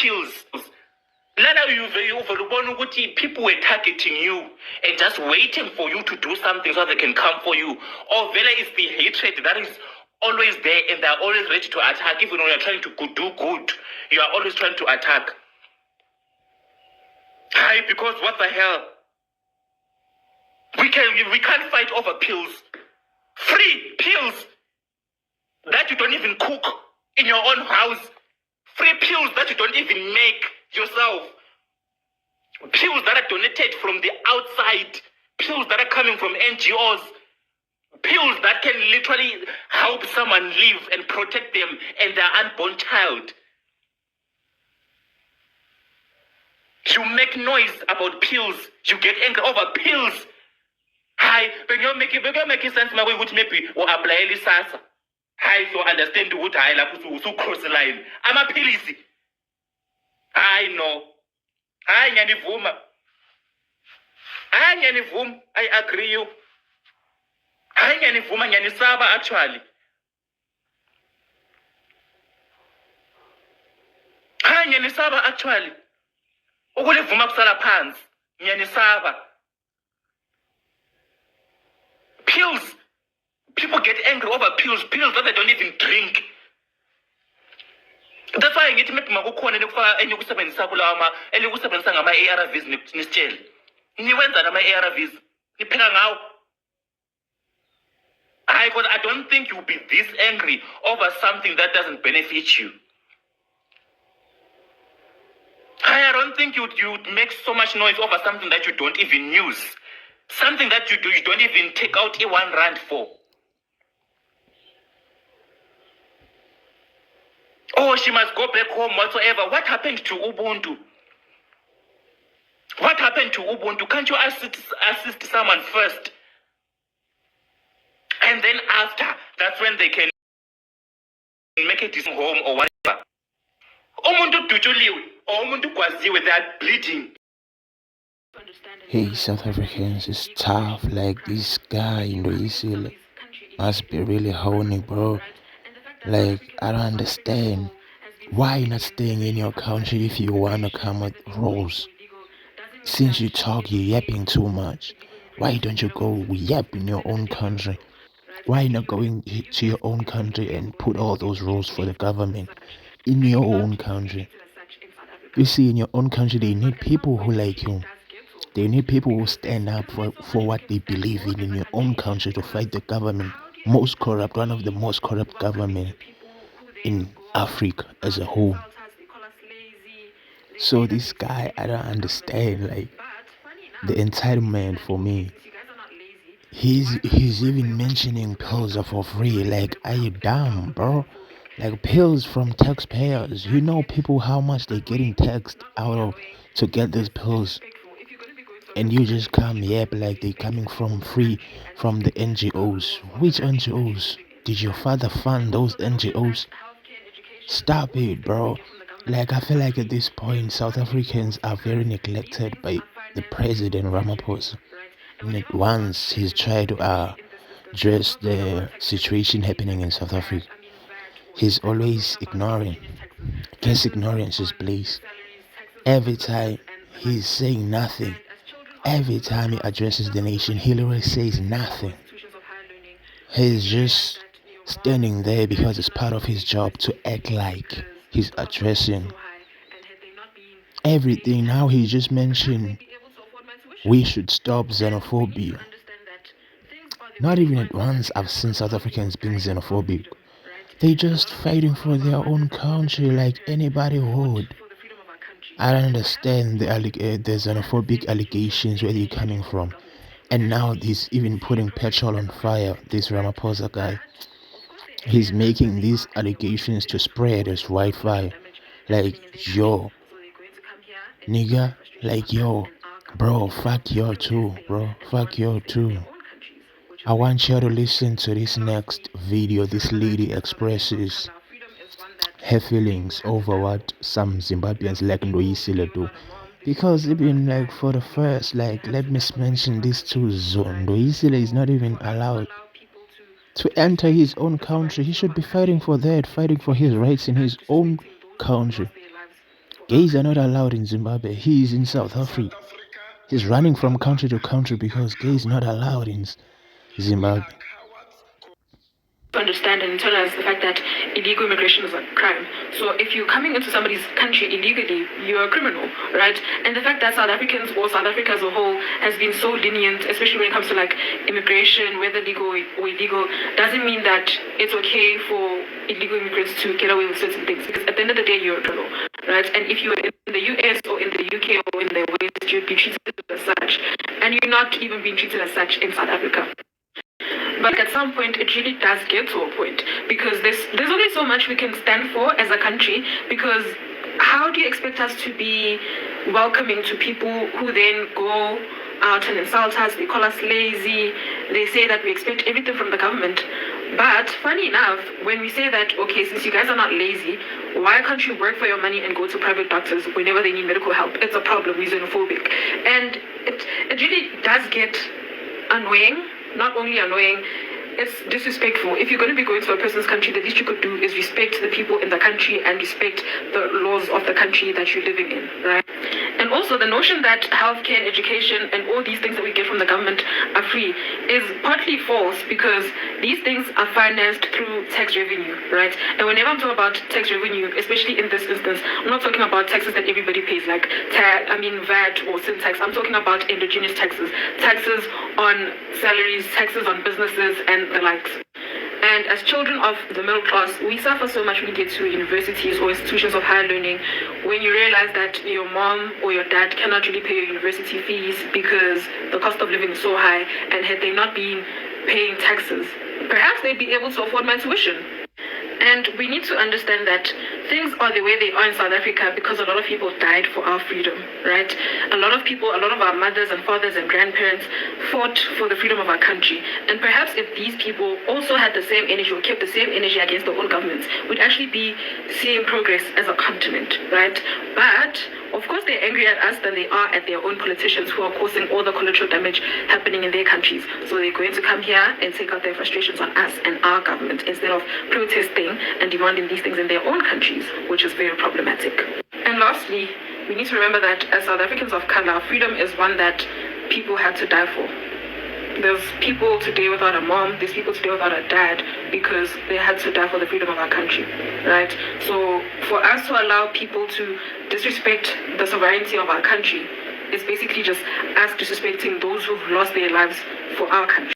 pills. Lana, people were targeting you and just waiting for you to do something so they can come for you. Or Vela is the hatred that is always there and they're always ready to attack. Even when you're trying to do good, you are always trying to attack. Hi, because what the hell? We can't fight over pills. Free pills that you don't even cook in your own house. Free pills that you don't even make yourself. Pills that are donated from the outside. Pills that are coming from NGOs. Pills that can literally help someone live and protect them and their unborn child. You make noise about pills. You get angry over pills. Hi, when you're making sense, my way would maybe or apply Sasa. Hi, so understand what I like to cross the line. I'm a pilisi. I know. I agree you. I saba actually. I saba actually. Ukulivuma kusala phansi. Ngiyanisaba. Pills. People get angry over pills that they don't even drink. That's why ngithi maybe makukhona enyokusebenzisa kulawa elikusebenzisa ngama ARVs nisitshele. Niwenza nama ARVs. Nipheka ngawo. Because I don't think you'll be this angry over something that doesn't benefit you. I don't think you'd make so much noise over something that you don't even use. Something that you don't even take out R1 for. Oh, she must go back home whatsoever. What happened to Ubuntu? What happened to Ubuntu? Can't you assist someone first? And then after, that's when they can make it home or whatever. Umuntu dujuliwe, or umuntu kwaziwe, they are bleeding. Hey, South Africans, it's tough. Like, this guy in the EC must be really horny, bro. Like, I don't understand. Why not staying in your country if you want to come with rules? Since you talk, you're yapping too much. Why don't you go yap in your own country? Why not going to your own country and put all those rules for the government in your own country? You see, in your own country, they need people who like you. They need people who stand up for what they believe in your own country to fight the government. Most corrupt, one of the most corrupt government in Africa as a whole. So this guy, I don't understand, like, the entitlement for me. He's even mentioning pills are for free. Like, are you dumb, bro? Like, pills from taxpayers. You know people how much they're getting taxed out of to get these pills. And you just come like they're coming from free from the NGOs. Which NGOs? Did your father fund those NGOs? Stop it, bro. Like, I feel like at this point, South Africans are very neglected by the President Ramaphosa. And once he's tried to address the situation happening in South Africa, he's always ignoring. Guess ignorance is bliss. Every time he's saying nothing. Every time he addresses the nation, he literally says nothing. He's just standing there because it's part of his job to act like he's addressing everything. Now he just mentioned we should stop xenophobia. Not even at once I've seen South Africans being xenophobic. They're just fighting for their own country like anybody would. I don't understand the xenophobic allegations, where they're coming from. And now he's even putting petrol on fire, this Ramaphosa guy. He's making these allegations to spread as wildfire. Like, yo, nigga, like, yo, bro, fuck you too, bro, fuck you too. I want you to listen to this next video. This lady expresses her feelings over what some Zimbabweans like Ndoyisile do. Because even like for the first, like, let me mention this too, Ndoyisile is not even allowed to enter his own country. He should be fighting for that, fighting for his rights in his own country. Gays are not allowed in Zimbabwe. He is in South Africa. He's running from country to country because gays are not allowed in Zimbabwe. Understand and internalize the fact that illegal immigration is a crime. So if you're coming into somebody's country illegally, you're a criminal, right? And the fact that South Africans or South Africa as a whole has been so lenient, especially when it comes to like immigration, whether legal or illegal, doesn't mean that it's okay for illegal immigrants to get away with certain things. Because at the end of the day, you're a criminal, right? And if you're in the US or in the UK or in the West, you'd be treated as such. And you're not even being treated as such in South Africa. But at some point, it really does get to a point because there's only so much we can stand for as a country. Because how do you expect us to be welcoming to people who then go out and insult us? They call us lazy. They say that we expect everything from the government. But funny enough, when we say that, okay, since you guys are not lazy, why can't you work for your money and go to private doctors whenever they need medical help? It's a problem. We're xenophobic. And it really does get annoying. Not only annoying, it's disrespectful. If you're going to be going to a person's country, the least you could do is respect the people in the country and respect the laws of the country that you're living in, right? And also the notion that healthcare and education and all these things that we get from the government are free is partly false because these things are financed through tax revenue, right? And whenever I'm talking about tax revenue, especially in this instance, I'm not talking about taxes that everybody pays like VAT or sin tax. I'm talking about indigenous taxes, taxes on salaries, taxes on businesses and the likes. And as children of the middle class, we suffer so much when we get to universities or institutions of higher learning when you realize that your mom or your dad cannot really pay your university fees because the cost of living is so high, and had they not been paying taxes, perhaps they'd be able to afford my tuition. And we need to understand that things are the way they are in South Africa because a lot of people died for our freedom, right? A lot of our mothers and fathers and grandparents fought for the freedom of our country. And perhaps if these people also had the same energy or kept the same energy against their own governments, we'd actually be seeing progress as a continent, right? But of course, they're angrier at us than they are at their own politicians who are causing all the collateral damage happening in their countries. So they're going to come here and take out their frustrations on us and our government instead of protesting and demanding these things in their own countries, which is very problematic. And lastly, we need to remember that as South Africans of color, freedom is one that people had to die for. There's people today without a mom, there's people today without a dad because they had to die for the freedom of our country, right? So for us to allow people to disrespect the sovereignty of our country is basically just us disrespecting those who've lost their lives for our country.